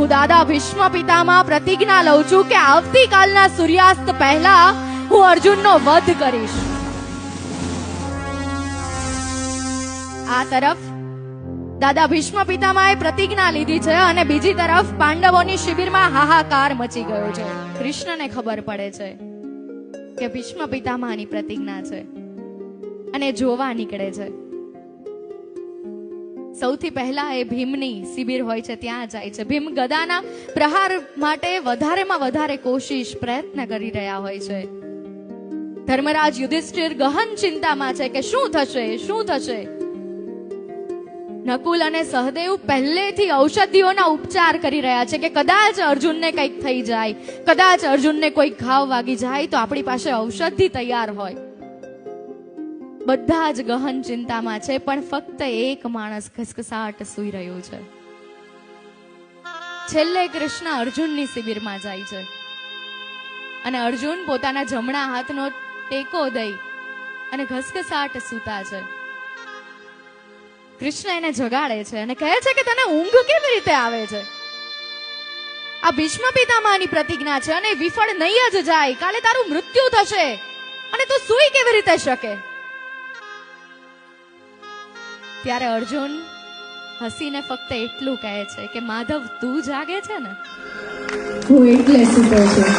હું દાદા ભીષ્મ પિતામહ પ્રતિજ્ઞા લઉં છું કે આવતીકાલના સૂર્યાસ્ત પહેલા હું અર્જુનનો વધ કરીશ. આ તરફ દાદા ભીષ્મ પિતામહે પ્રતિજ્ઞા લીધી છે અને બીજી તરફ પાંડવોની શિબિરમાં હાહાકાર મચી ગયો છે. કૃષ્ણને ખબર પડે છે કે ભીષ્મ પિતામહની પ્રતિજ્ઞા છે અને જોવા નીકળે છે. સૌથી પહેલા એ ભીમની શિબિર હોય છે ત્યાં જાય છે. ભીમ ગદાના પ્રહાર માટે વધારેમાં વધારે કોશિશ પ્રયત્ન કરી રહ્યા હોય છે. ધર્મરાજ યુધિષ્ઠિર ગહન ચિંતામાં છે કે શું થશે શું થશે. નકુલ અને સહદેવ પહેલેથી ઔષધિઓના ઉપચાર કરી રહ્યા છે કે કદાચ અર્જુનને કંઈક થઈ જાય, કદાચ અર્જુનને કોઈ ઘાવ વાગી જાય તો આપણી પાસે ઔષધિ તૈયાર હોય. બધા જ ગહન ચિંતામાં છે પણ ફક્ત એક માણસ ખસખસાટ સૂઈ રહ્યો છે. છેલ્લે કૃષ્ણ અર્જુનની શિબિરમાં જાય છે અને અર્જુન પોતાના જમણા હાથનો ટેકો દઈ અને ઘસઘસાટ સૂતા છે. કૃષ્ણ એને જગાડે છે અને કહે છે કે તને ઊંઘ કેવી રીતે આવે છે? આ ભીષ્મ પિતામહની પ્રતિજ્ઞા છે અને વિફળ નહીં જ જાય. કાલે તારું મૃત્યુ થશે અને તું સૂઈ કેવી રીતે શકે? ત્યારે અર્જુન હસીને ફક્ત એટલું કહે છે કે માધવ તું જાગે છે ને, હું એટલે સૂતો છું.